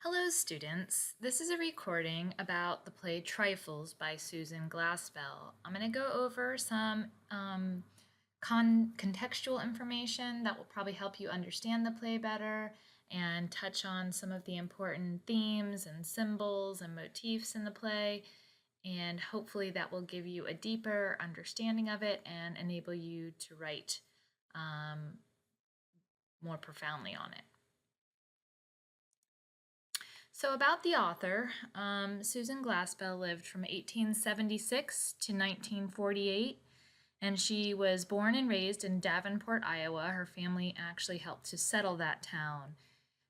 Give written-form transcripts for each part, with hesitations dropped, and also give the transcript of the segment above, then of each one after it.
Hello, students. This is a recording about the play Trifles by Susan Glaspell. I'm going to go over some contextual information that will probably help you understand the play better and touch on some of the important themes and symbols and motifs in the play. And hopefully, that will give you a deeper understanding of it and enable you to write more profoundly on it. So, about the author, Susan Glaspell lived from 1876 to 1948, and she was born and raised in Davenport, Iowa. Her family actually helped to settle that town.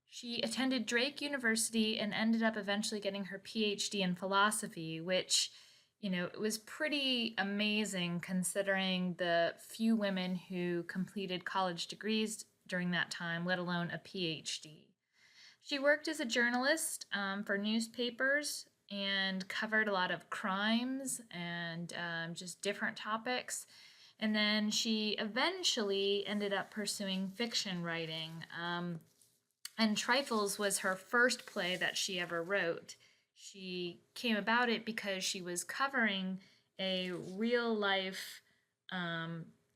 She attended Drake University and ended up eventually getting her PhD in philosophy, which, it was pretty amazing considering the few women who completed college degrees during that time, let alone a PhD. She worked as a journalist for newspapers and covered a lot of crimes and just different topics. And then she eventually ended up pursuing fiction writing. And Trifles was her first play that she ever wrote. She came about it because she was covering a real life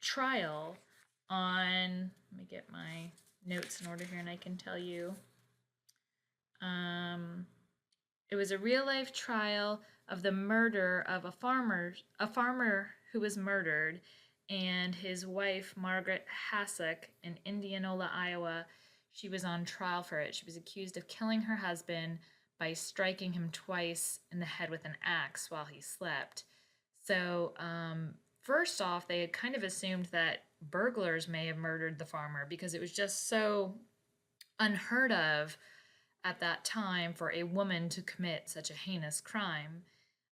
trial on, let me get my notes in order here and I can tell you. Um, it was a real life trial of the murder of a farmer who was murdered, and his wife Margaret Hassock in Indianola, Iowa. She was on trial for it. She was accused of killing her husband by striking him twice in the head with an axe while he slept. So, first off, they had kind of assumed that burglars may have murdered the farmer because it was just so unheard of at that time for a woman to commit such a heinous crime.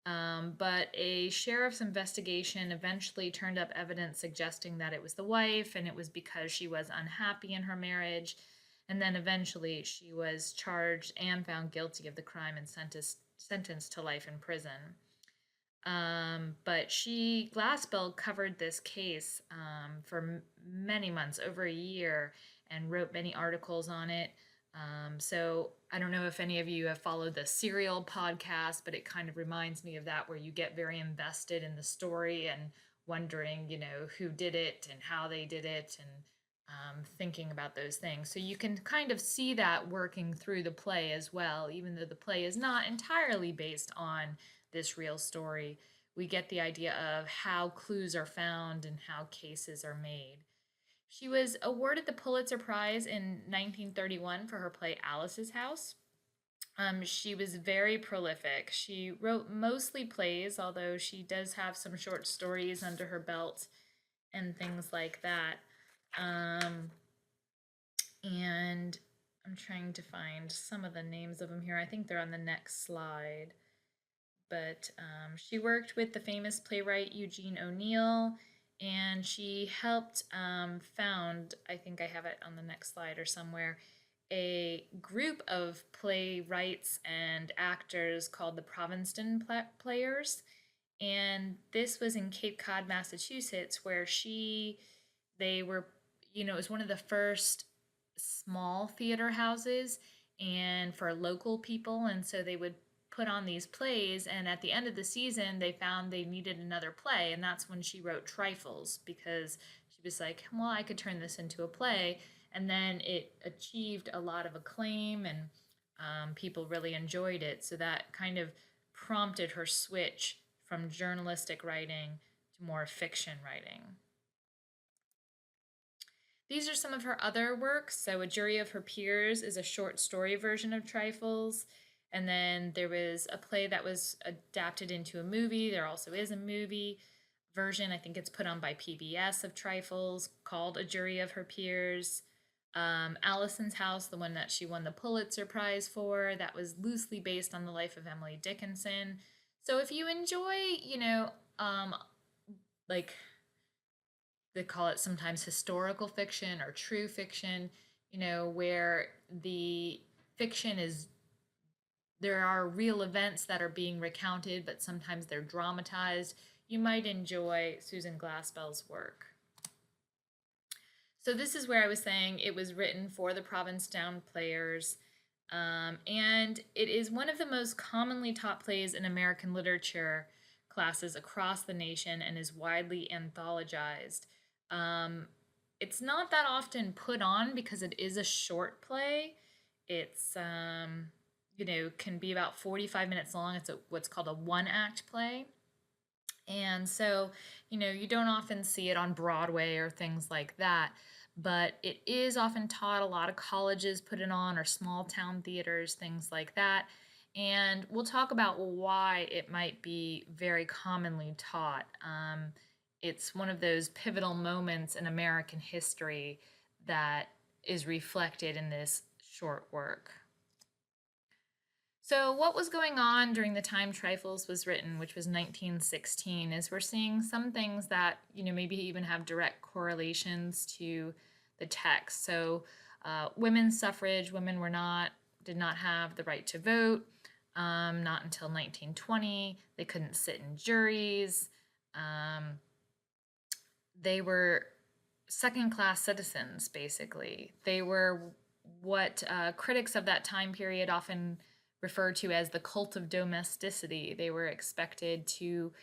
But a sheriff's investigation eventually turned up evidence suggesting that it was the wife and it was because she was unhappy in her marriage. And then eventually she was charged and found guilty of the crime and sentenced to life in prison. But Glassbell covered this case for many months, over a year, and wrote many articles on it. So I don't know if any of you have followed the Serial podcast, but it kind of reminds me of that, where you get very invested in the story and wondering, who did it and how they did it, and thinking about those things. So you can kind of see that working through the play as well, even though the play is not entirely based on this real story. We get the idea of how clues are found and how cases are made. She was awarded the Pulitzer Prize in 1931 for her play Alice's House. She was very prolific. She wrote mostly plays, although she does have some short stories under her belt and things like that. And I'm trying to find some of the names of them here. I think they're on the next slide. But she worked with the famous playwright Eugene O'Neill, and she helped found, I think I have it on the next slide or somewhere, a group of playwrights and actors called the Provincetown Players. And this was in Cape Cod, Massachusetts, where they were, it was one of the first small theater houses and for local people. And so they would put on these plays, and at the end of the season they found they needed another play, and that's when she wrote Trifles, because she was like, well, I could turn this into a play. And then it achieved a lot of acclaim, and people really enjoyed it, so that kind of prompted her switch from journalistic writing to more fiction writing. These are some of her other works. So A Jury of Her Peers is a short story version of Trifles. And then there was a play that was adapted into a movie. There also is a movie version, I think it's put on by PBS, of Trifles, called A Jury of Her Peers. Allison's House, the one that she won the Pulitzer Prize for, that was loosely based on the life of Emily Dickinson. So if you enjoy, like they call it sometimes historical fiction or true fiction, where the fiction is, there are real events that are being recounted, but sometimes they're dramatized, you might enjoy Susan Glaspell's work. So this is where I was saying it was written for the Provincetown Players. And it is one of the most commonly taught plays in American literature classes across the nation and is widely anthologized. Um, it's not that often put on because it is a short play. It's, can be about 45 minutes long. It's what's called a one act play. And so, you don't often see it on Broadway or things like that, but it is often taught. A lot of colleges put it on, or small town theaters, things like that. And we'll talk about why it might be very commonly taught. It's one of those pivotal moments in American history that is reflected in this short work. So, what was going on during the time Trifles was written, which was 1916, is we're seeing some things that, maybe even have direct correlations to the text. So, women's suffrage, women did not have the right to vote, not until 1920. They couldn't sit in juries. They were second class citizens, basically. They were what critics of that time period often referred to as the cult of domesticity. They were expected to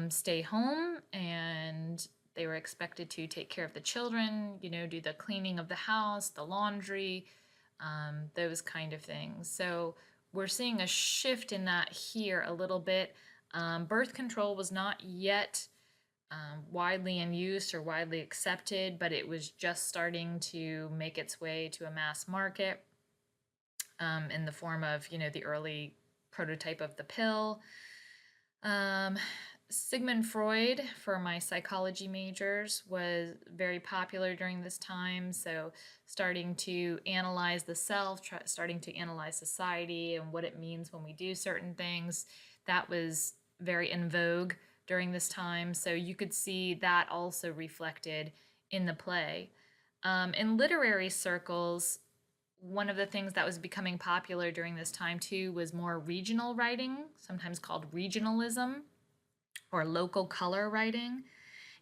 stay home, and they were expected to take care of the children, do the cleaning of the house, the laundry, those kind of things. So we're seeing a shift in that here a little bit. Birth control was not yet widely in use or widely accepted, but it was just starting to make its way to a mass market in the form of, the early prototype of the pill. Sigmund Freud, for my psychology majors, was very popular during this time. So, starting to analyze the self, starting to analyze society and what it means when we do certain things, that was very in vogue during this time. So, you could see that also reflected in the play. In literary circles, one of the things that was becoming popular during this time too was more regional writing, sometimes called regionalism or local color writing.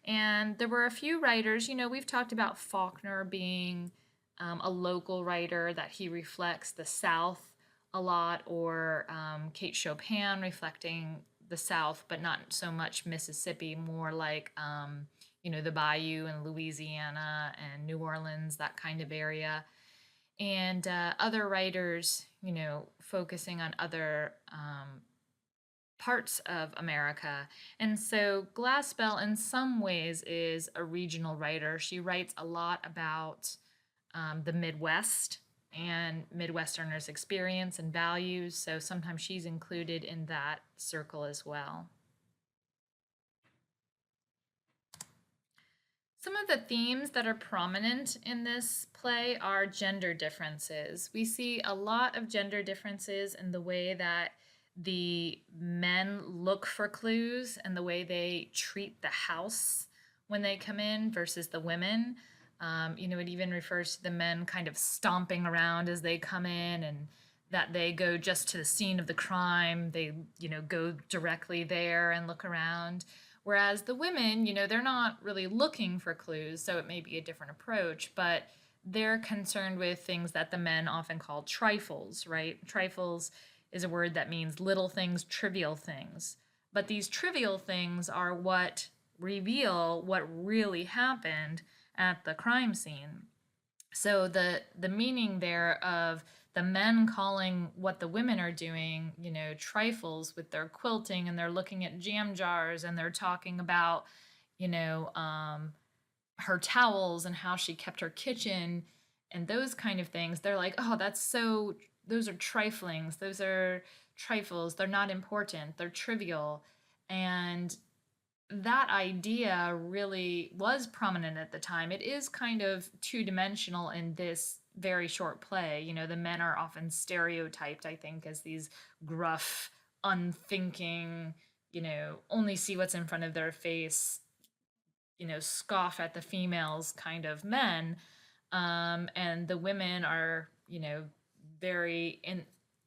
And there were a few writers, we've talked about Faulkner being a local writer, that he reflects the South a lot, or Kate Chopin reflecting the South, but not so much Mississippi, more like, the Bayou in Louisiana and New Orleans, that kind of area. And other writers, focusing on other parts of America. And so Glaspell, in some ways, is a regional writer. She writes a lot about the Midwest and Midwesterners' experience and values. So sometimes she's included in that circle as well. Some of the themes that are prominent in this play are gender differences. We see a lot of gender differences in the way that the men look for clues and the way they treat the house when they come in versus the women. It even refers to the men kind of stomping around as they come in, and that they go just to the scene of the crime. They, go directly there and look around. Whereas the women, they're not really looking for clues, so it may be a different approach, but they're concerned with things that the men often call trifles, right? Trifles is a word that means little things, trivial things. But these trivial things are what reveal what really happened at the crime scene. So the meaning there of the men calling what the women are doing, trifles with their quilting, and they're looking at jam jars, and they're talking about, her towels and how she kept her kitchen and those kind of things. They're like, oh, those are triflings. Those are trifles. They're not important. They're trivial. And that idea really was prominent at the time. It is kind of two-dimensional in this very short play. The men are often stereotyped, I think, as these gruff, unthinking, only see what's in front of their face, scoff at the females kind of men. And the women are, very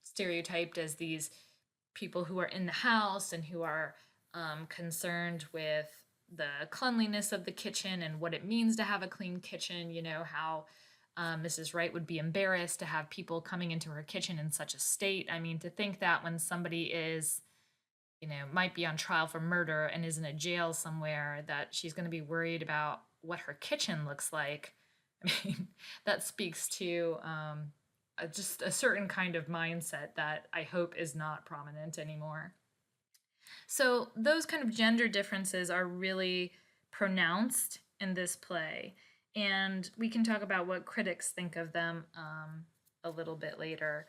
stereotyped as these people who are in the house and who are concerned with the cleanliness of the kitchen and what it means to have a clean kitchen, how Mrs. Wright would be embarrassed to have people coming into her kitchen in such a state. I mean, to think that when somebody is, might be on trial for murder and is in a jail somewhere, that she's going to be worried about what her kitchen looks like. I mean, that speaks to just a certain kind of mindset that I hope is not prominent anymore. So, those kind of gender differences are really pronounced in this play. And we can talk about what critics think of them a little bit later.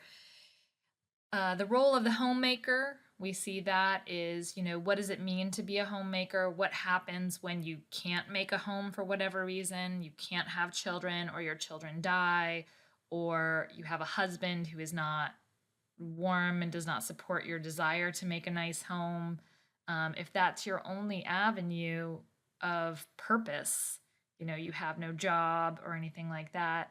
The role of the homemaker, we see that is, what does it mean to be a homemaker? What happens when you can't make a home for whatever reason? You can't have children, or your children die, or you have a husband who is not warm and does not support your desire to make a nice home. If that's your only avenue of purpose, you have no job or anything like that.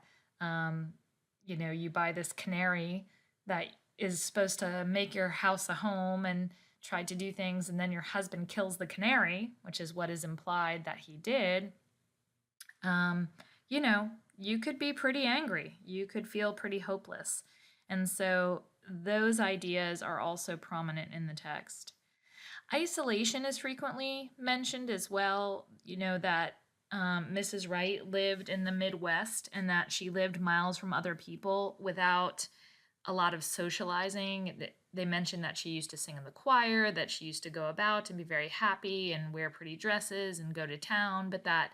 You buy this canary that is supposed to make your house a home and try to do things, and then your husband kills the canary, which is what is implied that he did. You could be pretty angry. You could feel pretty hopeless. And so those ideas are also prominent in the text. Isolation is frequently mentioned as well. That Mrs. Wright lived in the Midwest and that she lived miles from other people without a lot of socializing. They mentioned that she used to sing in the choir, that she used to go about and be very happy and wear pretty dresses and go to town, but that,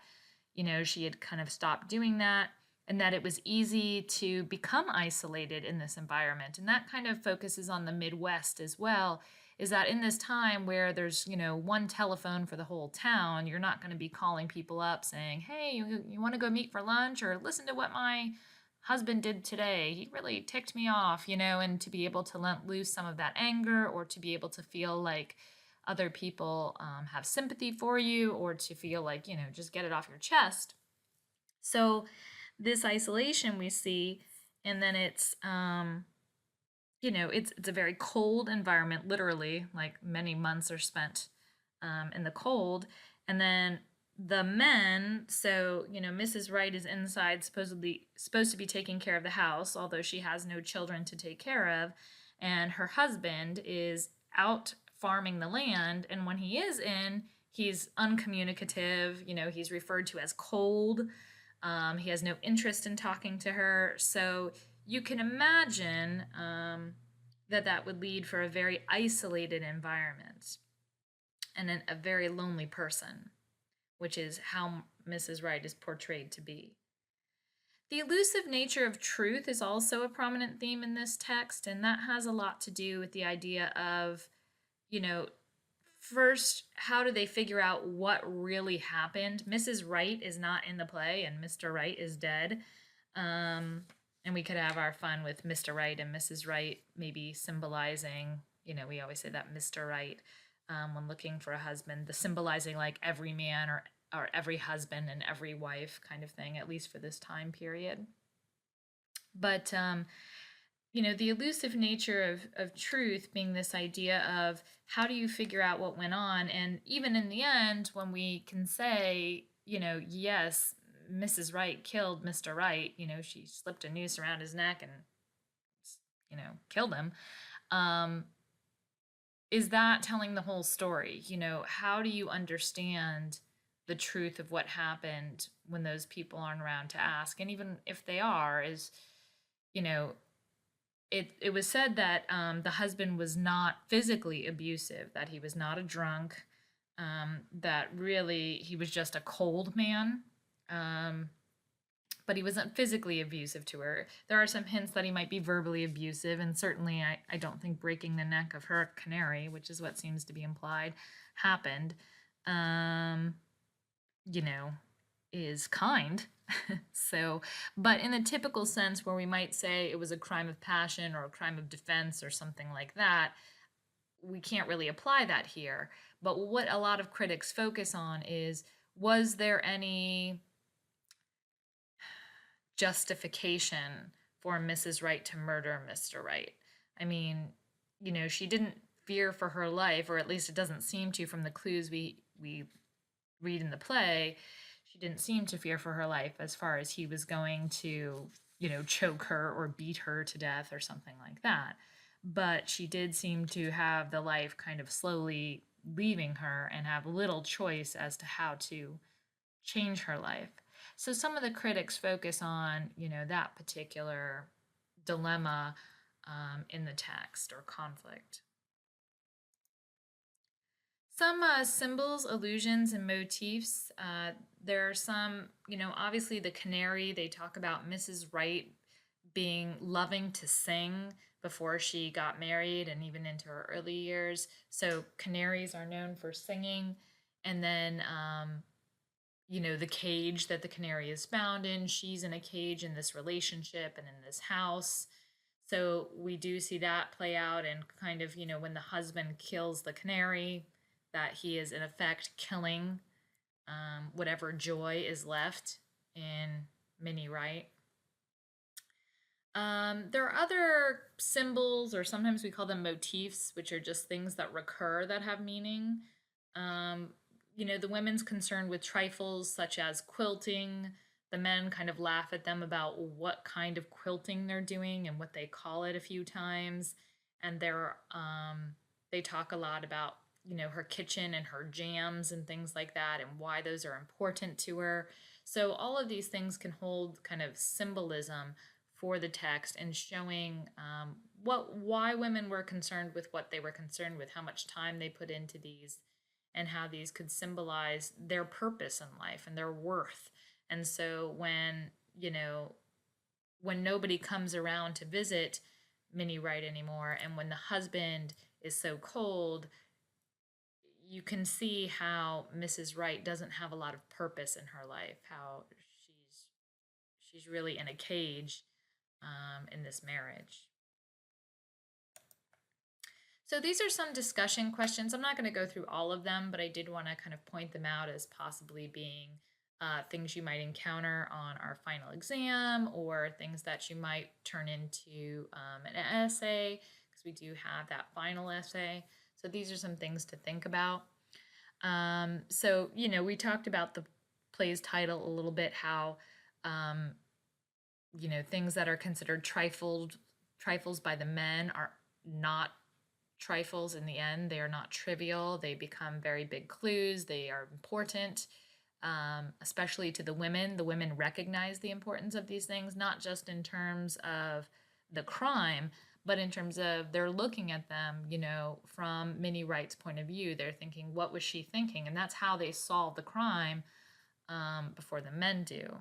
she had kind of stopped doing that, and that it was easy to become isolated in this environment. And that kind of focuses on the Midwest as well, is that in this time where there's, one telephone for the whole town, you're not going to be calling people up saying, hey, you want to go meet for lunch, or listen to what my husband did today. He really ticked me off, and to be able to let loose some of that anger, or to be able to feel like other people have sympathy for you, or to feel like, just get it off your chest. So this isolation we see, and then it's it's a very cold environment, literally, like many months are spent in the cold. And then the men, so Mrs. Wright is inside, supposedly supposed to be taking care of the house, although she has no children to take care of, and her husband is out farming the land, and when he is in, he's uncommunicative. He's referred to as cold. He has no interest in talking to her. So you can imagine that would lead for a very isolated environment and a very lonely person, which is how Mrs. Wright is portrayed to be. The elusive nature of truth is also a prominent theme in this text, and that has a lot to do with the idea of, first, how do they figure out what really happened? Mrs. Wright is not in the play, and Mr. Wright is dead. And we could have our fun with Mr. Wright and Mrs. Wright maybe symbolizing, we always say that Mr. Wright, when looking for a husband, the symbolizing like every man or every husband and every wife kind of thing, at least for this time period. But, the elusive nature of truth being this idea of how do you figure out what went on? And even in the end, when we can say, yes, Mrs. Wright killed Mr. Wright, she slipped a noose around his neck and, killed him. Is that telling the whole story? How do you understand the truth of what happened when those people aren't around to ask? And even if they are, is, it was said that the husband was not physically abusive, that he was not a drunk, that really he was just a cold man. But he wasn't physically abusive to her. There are some hints that he might be verbally abusive, and certainly I don't think breaking the neck of her canary, which is what seems to be implied, happened, is kind. So, but in the typical sense where we might say it was a crime of passion or a crime of defense or something like that, we can't really apply that here. But what a lot of critics focus on is, was there any justification for Mrs. Wright to murder Mr. Wright? I mean, she didn't fear for her life, or at least it doesn't seem to from the clues we read in the play. She didn't seem to fear for her life as far as he was going to, choke her or beat her to death or something like that. But she did seem to have the life kind of slowly leaving her and have little choice as to how to change her life. So some of the critics focus on, that particular dilemma in the text or conflict. Some symbols, illusions, and motifs. There are some, obviously the canary, they talk about Mrs. Wright being loving to sing before she got married and even into her early years. So canaries are known for singing. And then, the cage that the canary is found in, she's in a cage in this relationship and in this house. So we do see that play out, and kind of, when the husband kills the canary, that he is in effect killing whatever joy is left in Minnie Wright. There are other symbols, or sometimes we call them motifs, which are just things that recur that have meaning. Um, the women's concerned with trifles such as quilting. The men kind of laugh at them about what kind of quilting they're doing and what they call it a few times. And they talk a lot about, her kitchen and her jams and things like that and why those are important to her. So all of these things can hold kind of symbolism for the text and showing why women were concerned with what they were concerned with, how much time they put into these, and how these could symbolize their purpose in life and their worth. And so when nobody comes around to visit Minnie Wright anymore, and when the husband is so cold, you can see how Mrs. Wright doesn't have a lot of purpose in her life, how she's really in a cage in this marriage. So these are some discussion questions. I'm not going to go through all of them, but I did want to kind of point them out as possibly being things you might encounter on our final exam, or things that you might turn into an essay, because we do have that final essay. So these are some things to think about. So, we talked about the play's title a little bit, how things that are considered trifles by the men are not trifles in the end. They are not trivial. They become very big clues. They are important, especially to the women. The women recognize the importance of these things, not just in terms of the crime, but in terms of they're looking at them, from Minnie Wright's point of view. They're thinking, what was she thinking? And that's how they solve the crime before the men do.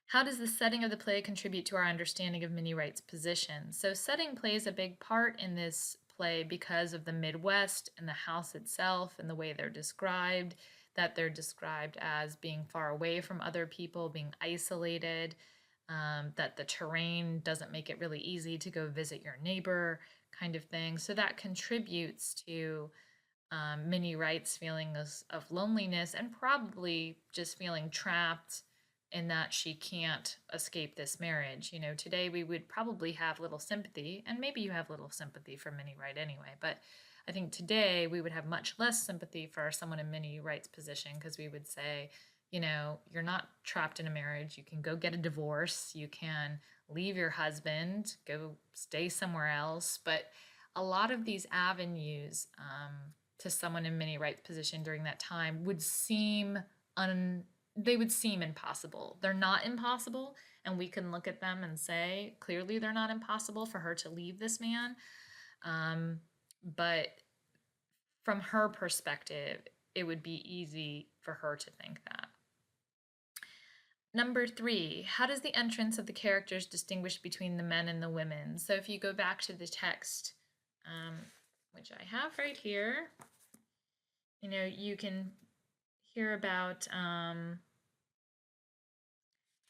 How does the setting of the play contribute to our understanding of Minnie Wright's position? So setting plays a big part in this play because of the Midwest and the house itself and the way they're described, that they're described as being far away from other people, being isolated, that the terrain doesn't make it really easy to go visit your neighbor, kind of thing. So that contributes to Minnie Wright's feelings of loneliness and probably just feeling trapped in that she can't escape this marriage. Today we would probably have little sympathy, and maybe you have little sympathy for Minnie Wright anyway, but I think today we would have much less sympathy for someone in Minnie Wright's position, because we would say, you're not trapped in a marriage. You can go get a divorce. You can leave your husband, go stay somewhere else. But a lot of these avenues to someone in Minnie Wright's position during that time would seem they would seem impossible. They're not impossible, and we can look at them and say, clearly they're not impossible for her to leave this man. But from her perspective, it would be easy for her to think that. Number 3, how does the entrance of the characters distinguish between the men and the women? So if you go back to the text, which I have right here, you can hear about,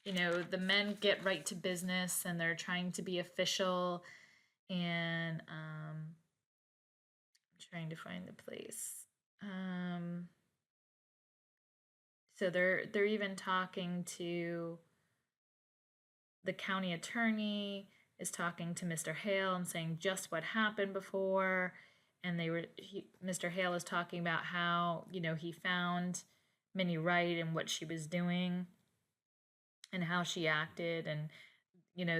the men get right to business and they're trying to be official, and I'm trying to find the place. So they're even talking to the county attorney is talking to Mr. Hale and saying just what happened before, and Mr. Hale is talking about how he found Minnie Wright and what she was doing and how she acted, and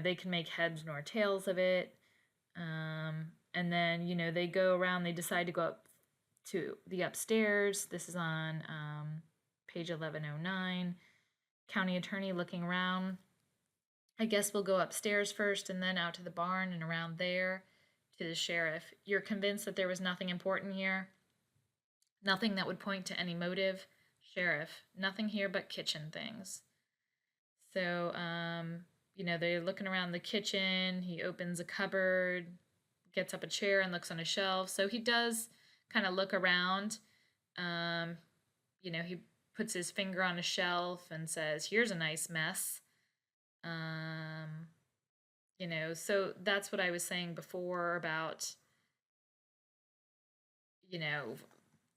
they can make heads nor tails of it. And then they go around. They decide to go up to the upstairs. This is on page 1109. County attorney looking around. I guess we'll go upstairs first and then out to the barn and around there to the sheriff. You're convinced that there was nothing important here? Nothing that would point to any motive? Sheriff, nothing here but kitchen things. So, they're looking around the kitchen. He opens a cupboard, gets up a chair and looks on a shelf. So he does kind of look around. He puts his finger on a shelf and says, "Here's a nice mess." So that's what I was saying before about,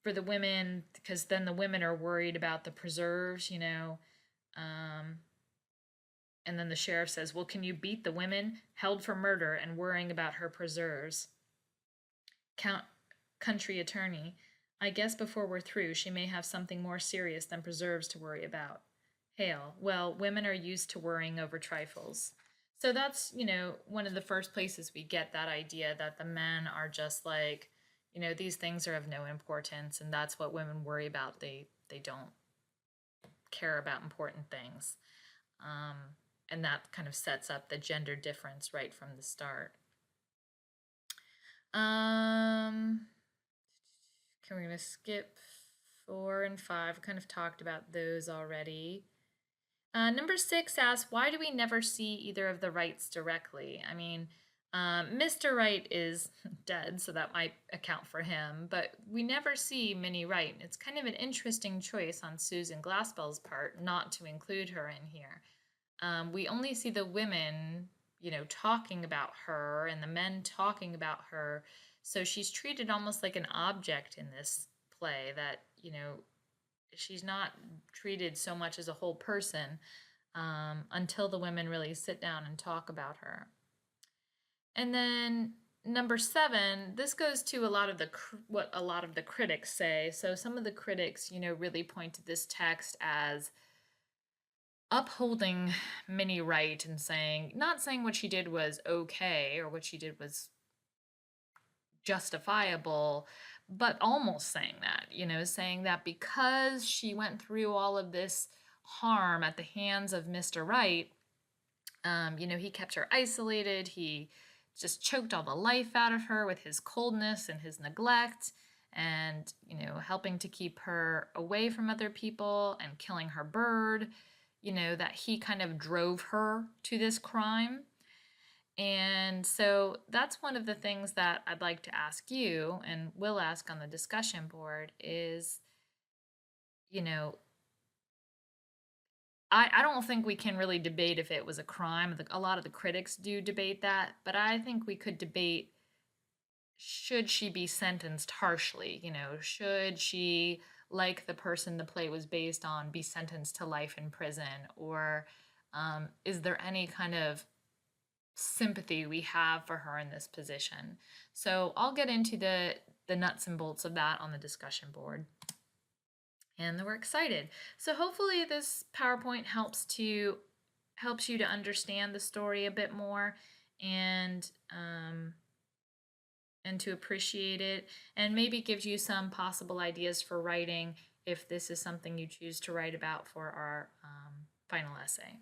for the women, because then the women are worried about the preserves, and then the sheriff says, "Well, can you beat the women held for murder and worrying about her preserves?" Country attorney, I guess before we're through, she may have something more serious than preserves to worry about. Hale, well, women are used to worrying over trifles. So that's, one of the first places we get that idea that the men are just like, these things are of no importance, and that's what women worry about. They don't care about important things. And that kind of sets up the gender difference right from the start. We're going to skip 4 and 5. Kind of talked about those already. Number 6 asks, why do we never see either of the Wrights directly? I mean, Mr. Wright is dead, so that might account for him, but we never see Minnie Wright. It's kind of an interesting choice on Susan Glaspell's part not to include her in here. We only see the women, talking about her and the men talking about her. So she's treated almost like an object in this play that, she's not treated so much as a whole person until the women really sit down and talk about her. And then number 7, this goes to what a lot of the critics say. So some of the critics, really point to this text as upholding Minnie Wright and not saying what she did was okay or what she did was justifiable, but almost saying that, saying that because she went through all of this harm at the hands of Mr. Wright, he kept her isolated. He just choked all the life out of her with his coldness and his neglect and, helping to keep her away from other people and killing her bird, that he kind of drove her to this crime. And so that's one of the things that I'd like to ask you and will ask on the discussion board is, I don't think we can really debate if it was a crime. A lot of the critics do debate that, but I think we could debate, should she be sentenced harshly? Should she, like the person the play was based on, be sentenced to life in prison? Or is there any kind of sympathy we have for her in this position? So I'll get into the nuts and bolts of that on the discussion board. And we're excited. So hopefully this PowerPoint helps you to understand the story a bit more and to appreciate it, and maybe gives you some possible ideas for writing if this is something you choose to write about for our final essay.